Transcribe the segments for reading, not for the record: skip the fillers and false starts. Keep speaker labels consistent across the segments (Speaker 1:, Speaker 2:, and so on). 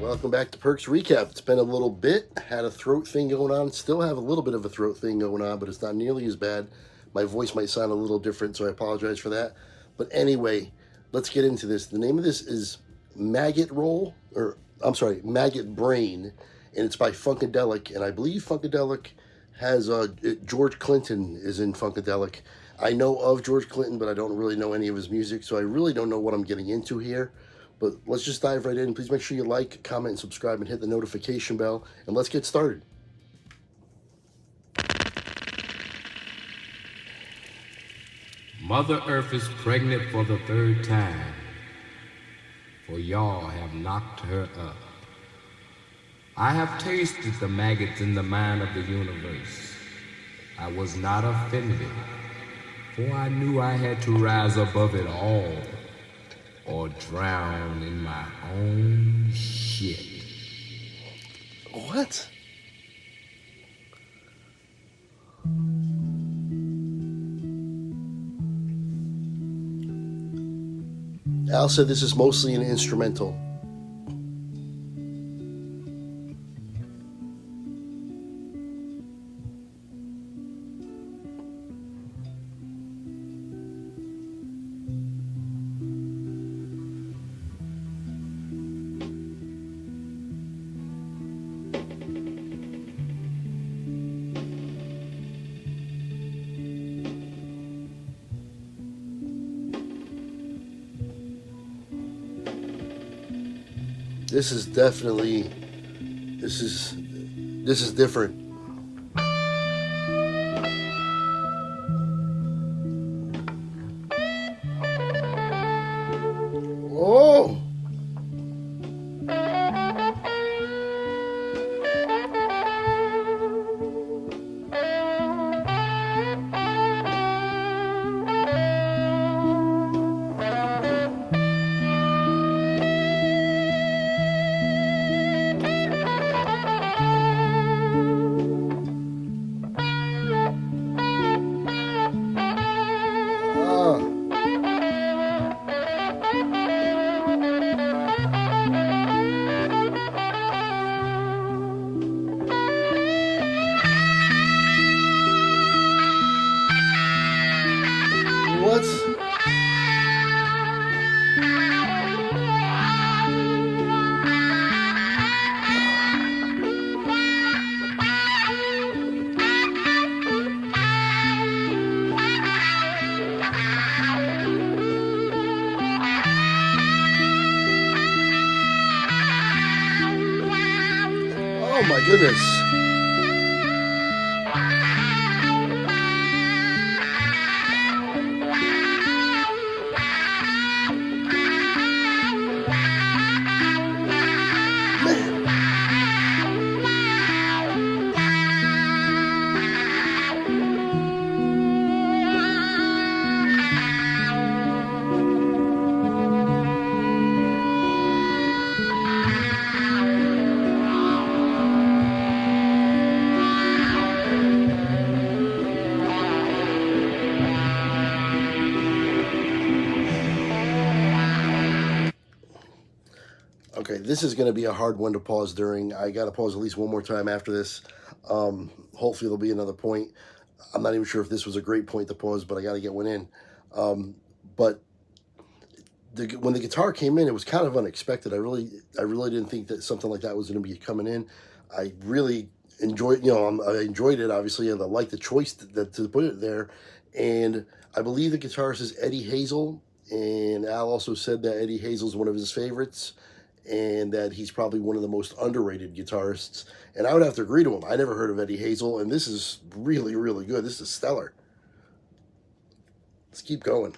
Speaker 1: Welcome back to Perks Recap. It's been a little bit. Had a throat thing going on. Still have a little bit of a throat thing going on, but it's not nearly as bad. My voice might sound a little different, so I apologize for that. But anyway, let's get into this. The name of this is Maggot Brain, and it's by Funkadelic. And I believe Funkadelic has George Clinton is in Funkadelic. I know of George Clinton, but I don't really know any of his music, so I really don't know what I'm getting into here. But let's just dive right in. Please make sure you like, comment, and subscribe, and hit the notification bell. And let's get started.
Speaker 2: Mother Earth is pregnant for the third time, for y'all have knocked her up. I have tasted the maggots in the mind of the universe. I was not offended, for I knew I had to rise above it all, or drown in my own shit.
Speaker 1: What? Al said this is mostly an instrumental. This is different. Oh! What? Oh my goodness. Okay, this is going to be a hard one to pause during. I got to pause at least one more time after this. Hopefully there'll be another point. I'm not even sure if this was a great point to pause, but I got to get one in. But when the guitar came in, it was kind of unexpected. I really didn't think that something like that was going to be coming in. I really enjoyed, I enjoyed it, obviously, and I like the choice to put it there. And I believe the guitarist is Eddie Hazel, and Al also said that Eddie Hazel is one of his favorites, and that he's probably one of the most underrated guitarists. And I would have to agree to him. I never heard of Eddie Hazel, and this is really, really good. This is stellar. Let's keep going.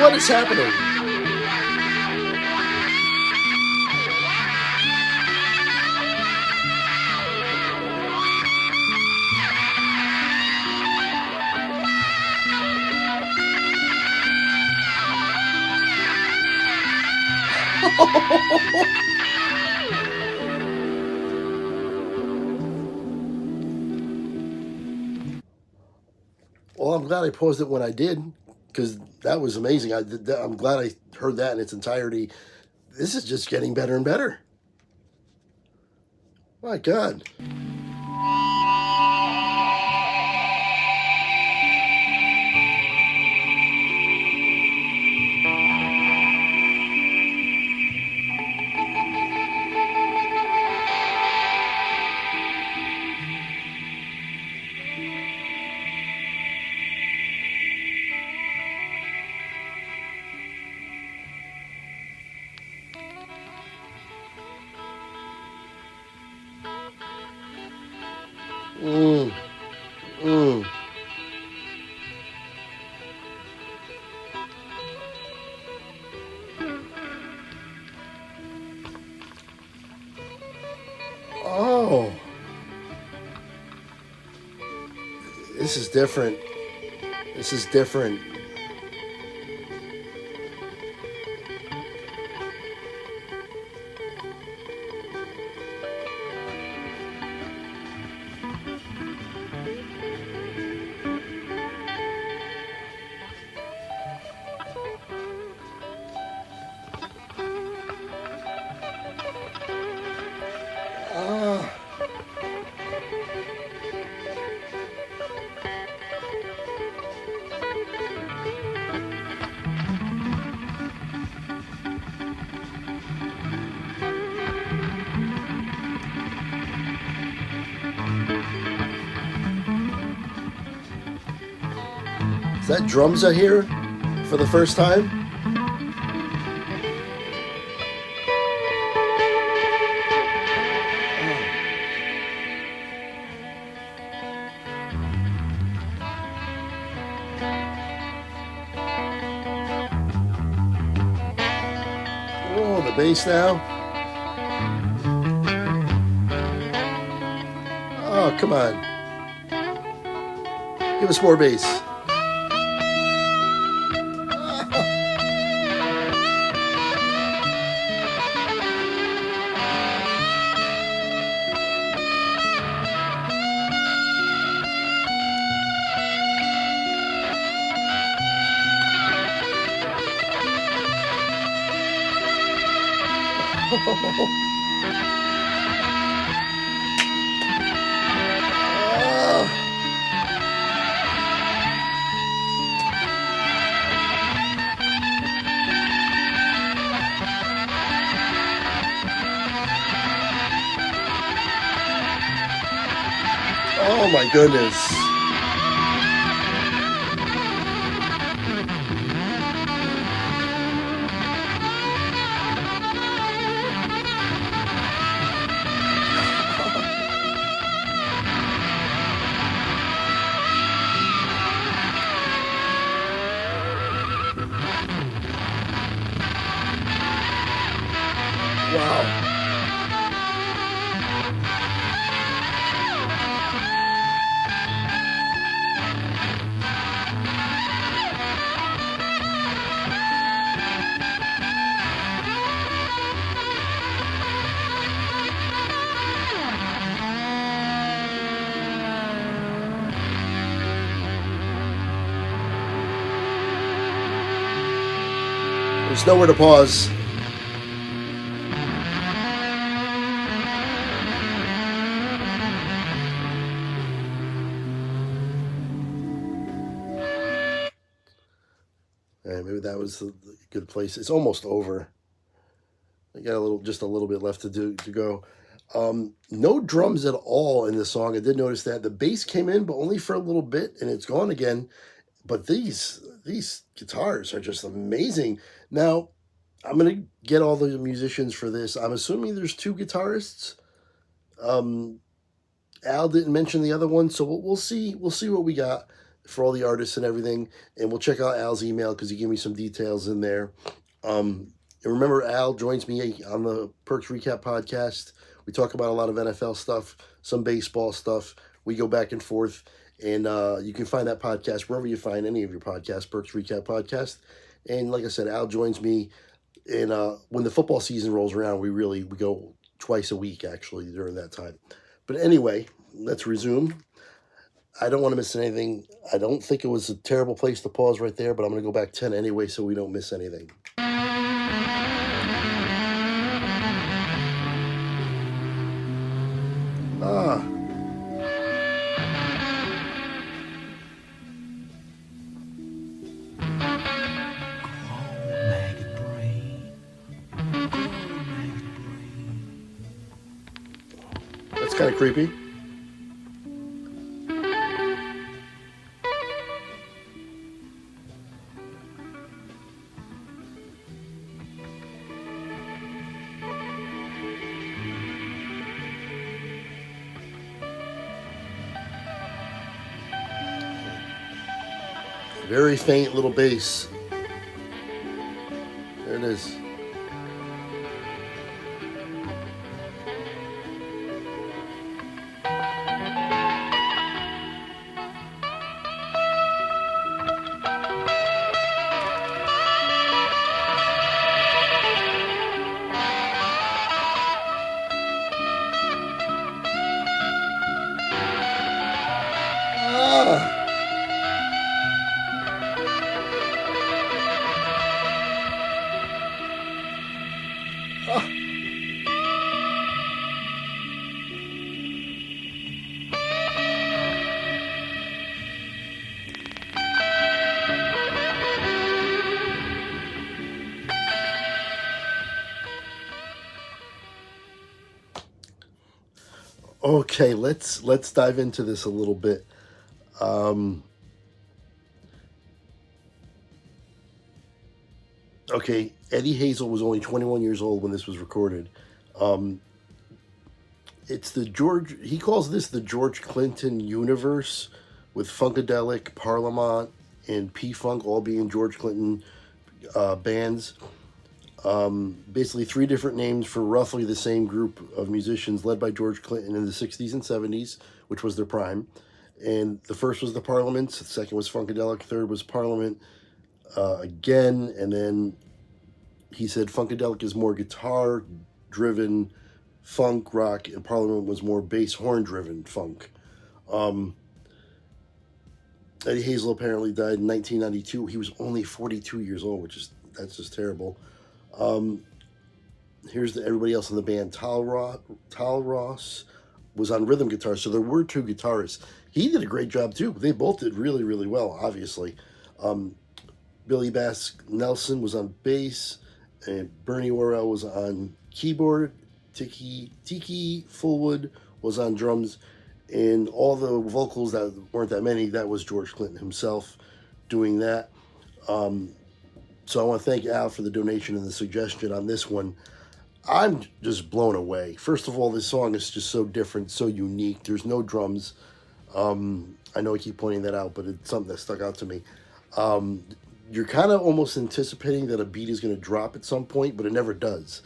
Speaker 1: What is happening? Well, I'm glad I paused it when I did, because that was amazing. I'm glad I heard that in its entirety. This is just getting better and better. My God. Mm, mm. Oh, this is different. This is different. Ah. Is that drums I hear for the first time? Oh, the bass now. Oh, come on. Give us more bass. Oh my goodness. Wow. There's nowhere to pause. Yeah, maybe that was a good place. It's almost over. I got just a little bit left to go. No drums at all in the song. I did notice that the bass came in, but only for a little bit, and it's gone again. But these guitars are just amazing. Now, I'm gonna get all the musicians for this. I'm assuming there's two guitarists. Um, Al didn't mention the other one, so we'll see. We'll see what we got. for all the artists and everything. And we'll check out Al's email because he gave me some details in there. And remember, Al joins me on the Perks Recap podcast. We talk about a lot of NFL stuff, some baseball stuff. We go back and forth. And you can find that podcast wherever you find any of your podcasts, Perks Recap Podcast. And like I said, Al joins me. And when the football season rolls around, we go twice a week, actually, during that time. But anyway, let's resume. I don't want to miss anything. I don't think it was a terrible place to pause right there, but I'm going to go back 10 anyway so we don't miss anything. That's kind of creepy. Very faint little bass. There it is. Okay, let's dive into this a little bit. Okay, Eddie Hazel was only 21 years old when this was recorded. It's he calls this the George Clinton universe, with Funkadelic, Parliament, and P-Funk all being George Clinton bands. Basically 3 different names for roughly the same group of musicians led by George Clinton in the 60s and 70s, which was their prime. And the first was the Parliaments, the second was Funkadelic, third was Parliament again, and then he said Funkadelic is more guitar-driven funk rock, and Parliament was more bass horn-driven funk. Eddie Hazel apparently died in 1992. He was only 42 years old, that's just terrible. Here's everybody else in the band. Tal Ross was on rhythm guitar, so there were 2 guitarists. He did a great job too. They both did really, really well, obviously. Billy Bass Nelson was on bass, and Bernie Worrell was on keyboard. Tiki Fullwood was on drums, and all the vocals, that weren't that many, that was George Clinton himself doing that. So I want to thank Al for the donation and the suggestion on this one. I'm just blown away. First of all, this song is just so different, so unique. There's no drums. I know I keep pointing that out, but it's something that stuck out to me. You're kind of almost anticipating that a beat is going to drop at some point, but it never does.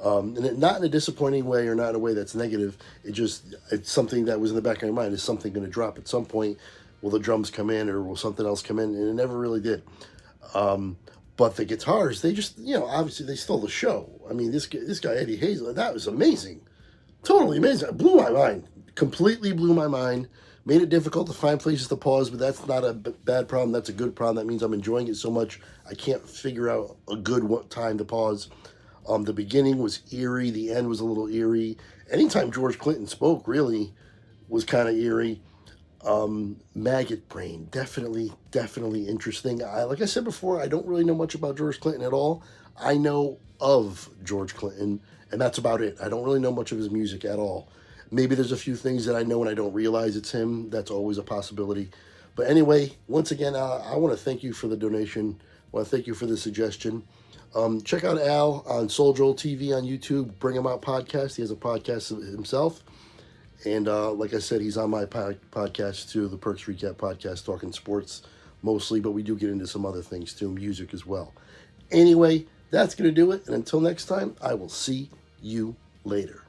Speaker 1: And not in a disappointing way or not in a way that's negative. It's something that was in the back of your mind. Is something going to drop at some point? Will the drums come in, or will something else come in? And it never really did. But the guitars, they just, obviously they stole the show. I mean, this guy, Eddie Hazel, that was amazing. Totally amazing. It blew my mind. Completely blew my mind. Made it difficult to find places to pause, but that's not a bad problem. That's a good problem. That means I'm enjoying it so much, I can't figure out a good time to pause. The beginning was eerie. The end was a little eerie. Anytime George Clinton spoke, really, was kind of eerie. Maggot brain, definitely interesting. Like I said before, I don't really know much about George Clinton at all. I know of George Clinton, and that's about it. I don't really know much of his music at all. Maybe there's a few things that I know and I don't realize it's him. That's always a possibility. But anyway, once again, I want to thank you for the donation. I want to thank you for the suggestion. Check out Al on Soul Joel TV on YouTube, Bring Him Out Podcast. He has a podcast himself. And like I said, he's on my podcast too, the Perks Recap Podcast, talking sports mostly, but we do get into some other things too, music as well. Anyway, that's going to do it. And until next time, I will see you later.